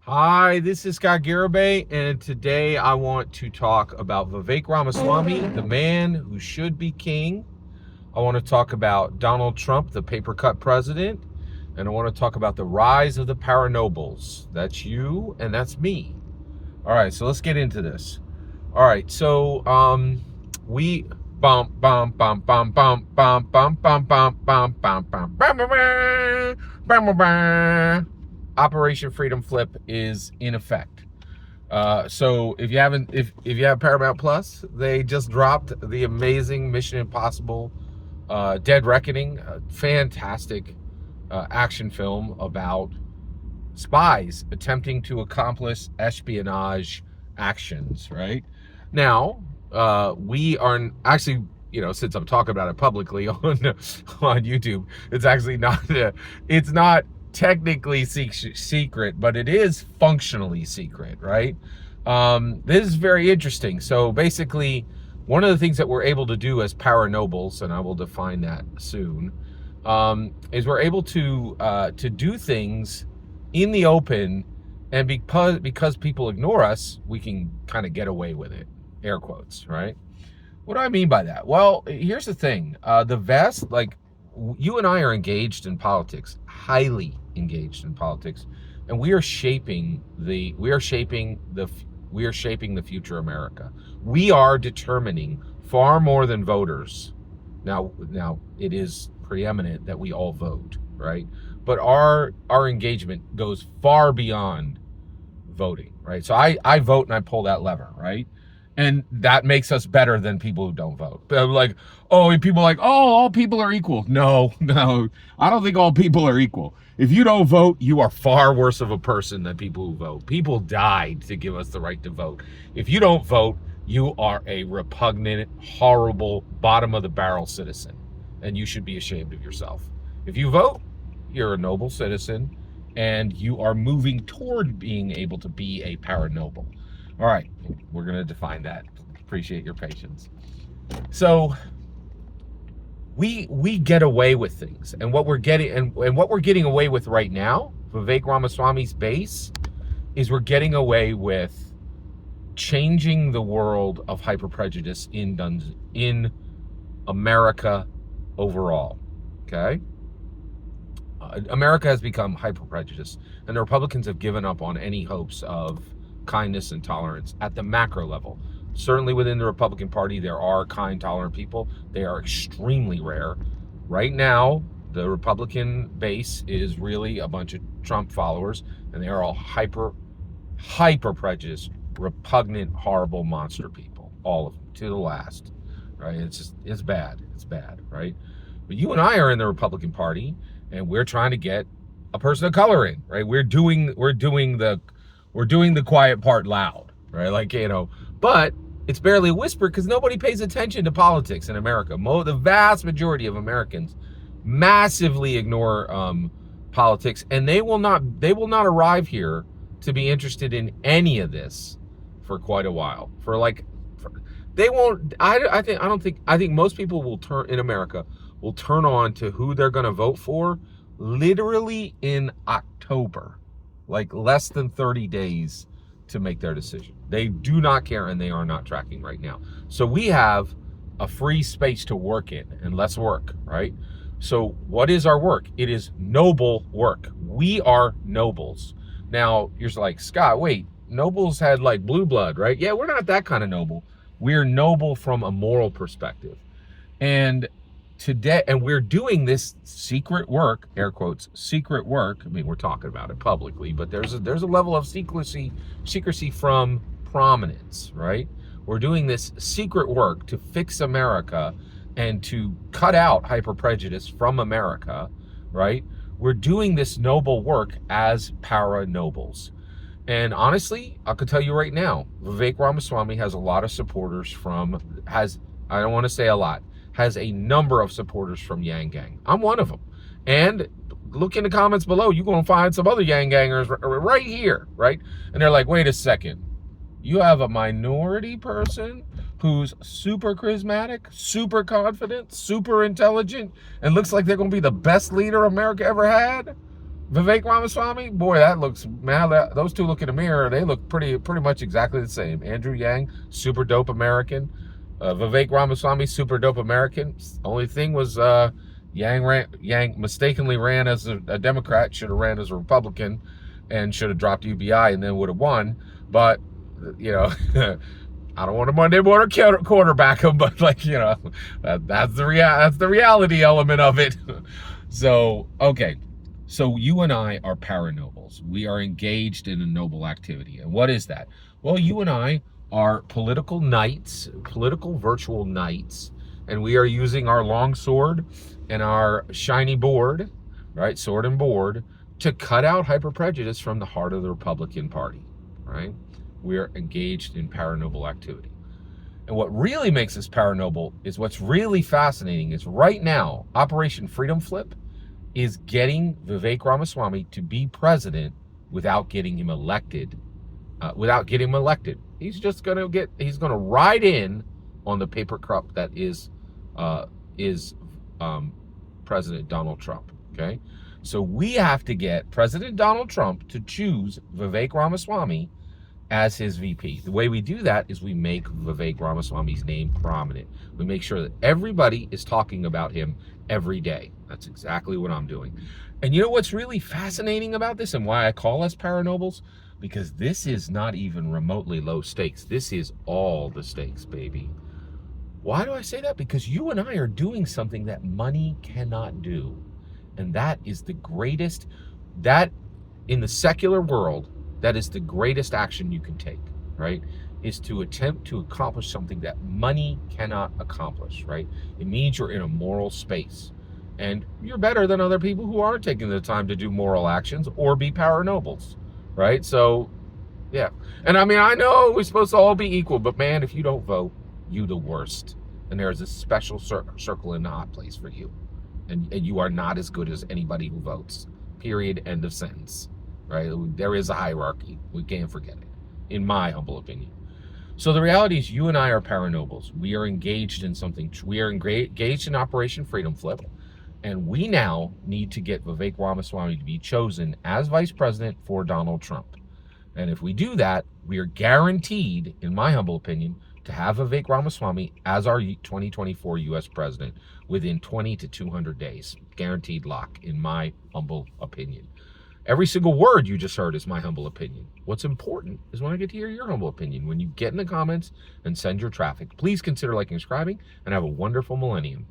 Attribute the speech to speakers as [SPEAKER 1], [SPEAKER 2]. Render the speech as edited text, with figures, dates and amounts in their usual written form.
[SPEAKER 1] Hi, this is Garibay, and today I want to talk about Vivek Ramaswamy, the man who should be king. I want to talk about Donald Trump, the paper cut president, and I want to talk about the rise of the ParaNobles. That's you, and that's me. All right, so let's get into this. All right, so we bum bum bum bum bum bum bum bum bum bum bum bum bum bum bum. Operation Freedom Flip is in effect. So if you haven't, if you have Paramount Plus, they just dropped the amazing Mission Impossible Dead Reckoning, a fantastic action film about spies attempting to accomplish espionage actions. Right now, we are actually, since I'm talking about it publicly on YouTube, it's actually not. It's not technically secret, but it is functionally secret, right? This is very interesting. So basically, one of the things that we're able to do as ParaNobles, and I will define that soon, is we're able to do things in the open, and because people ignore us, we can kind of get away with it, air quotes, right? What do I mean by that? Well, here's the thing. You and I are engaged in politics, highly engaged in politics, and we are shaping the future America. We are determining far more than voters. Now it is preeminent that we all vote, right? But our engagement goes far beyond voting, right? So I vote and I pull that lever, right? And that makes us better than people who don't vote. But like, people are like, all people are equal. No, I don't think all people are equal. If you don't vote, you are far worse of a person than people who vote. People died to give us the right to vote. If you don't vote, you are a repugnant, horrible, bottom of the barrel citizen, and you should be ashamed of yourself. If you vote, you're a noble citizen, and you are moving toward being able to be a ParaNoble. All right, we're going to define that. Appreciate your patience. So we get away with things, and what we're getting away with right now, Vivek Ramaswamy's base, is we're getting away with changing the world of hyper prejudice in America overall. Okay, America has become hyper prejudiced, and the Republicans have given up on any hopes of kindness and tolerance at the macro level. Certainly within the Republican Party, there are kind, tolerant people. They are extremely rare. Right now, the Republican base is really a bunch of Trump followers, and they are all hyper prejudiced, repugnant, horrible monster people. All of them, to the last. Right? It's bad. It's bad, right? But you and I are in the Republican Party, and we're trying to get a person of color in, right? We're doing the quiet part loud, right? But it's barely a whisper because nobody pays attention to politics in America. The vast majority of Americans massively ignore politics, and they will not arrive here to be interested in any of this for quite a while. They won't. I think most people in America will turn on to who they're going to vote for literally in October. Like less than 30 days to make their decision. They do not care, and they are not tracking right now. So we have a free space to work in, and let's work, right? So what is our work? It is noble work. We are nobles. Now, you're like, Scott, wait, nobles had like blue blood, right? Yeah, we're not that kind of noble. We're noble from a moral perspective. And today, and we're doing this secret work, air quotes, secret work. I mean, we're talking about it publicly, but there's a level of secrecy from prominence, right? We're doing this secret work to fix America and to cut out hyper prejudice from America, right? We're doing this noble work as ParaNobles. And honestly, I could tell you right now, Vivek Ramaswamy has a lot of supporters I don't want to say a lot, has a number of supporters from Yang Gang. I'm one of them. And look in the comments below. You're going to find some other Yang Gangers right here, right? And they're like, wait a second. You have a minority person who's super charismatic, super confident, super intelligent, and looks like they're going to be the best leader America ever had? Vivek Ramaswamy, boy, that looks, man, those two look in the mirror, they look pretty much exactly the same. Andrew Yang, super dope American. Vivek Ramaswamy, super dope American. Only thing was Yang mistakenly ran as a Democrat, should have ran as a Republican, and should have dropped UBI and then would have won. But, you know, I don't want to Monday morning quarterback him, but like, you know, that's the reality element of it. So, okay. So you and I are ParaNobles. We are engaged in a noble activity. And what is that? Well, you and I are political knights, political virtual knights, and we are using our long sword and our shiny board, right, sword and board, to cut out hyper-prejudice from the heart of the Republican Party, right? We are engaged in ParaNoble activity. And what really makes us ParaNoble is what's really fascinating is right now, Operation Freedom Flip is getting Vivek Ramaswamy to be president without getting him elected. He's just going to ride in on the paper cup that is President Donald Trump. Okay. So we have to get President Donald Trump to choose Vivek Ramaswamy as his VP. The way we do that is we make Vivek Ramaswamy's name prominent. We make sure that everybody is talking about him every day. That's exactly what I'm doing. And you know what's really fascinating about this and why I call us ParaNobles? Because this is not even remotely low stakes. This is all the stakes, baby. Why do I say that? Because you and I are doing something that money cannot do. And that is the greatest, that in the secular world, that is the greatest action you can take, right? Is to attempt to accomplish something that money cannot accomplish, right? It means you're in a moral space. And you're better than other people who aren't taking the time to do moral actions or be ParaNobles, right? So, yeah. And I mean, I know we're supposed to all be equal, but man, if you don't vote, you the worst. And there's a special circle in the hot place for you. And you are not as good as anybody who votes. Period. End of sentence. Right? There is a hierarchy. We can't forget it, in my humble opinion. So the reality is you and I are ParaNobles. We are engaged in something. We are engaged in Operation Freedom Flip. And we now need to get Vivek Ramaswamy to be chosen as vice president for Donald Trump. And if we do that, we are guaranteed, in my humble opinion, to have Vivek Ramaswamy as our 2024 U.S. president within 20 to 200 days. Guaranteed lock, in my humble opinion. Every single word you just heard is my humble opinion. What's important is when I get to hear your humble opinion. When you get in the comments and send your traffic, please consider liking and subscribing, and have a wonderful millennium.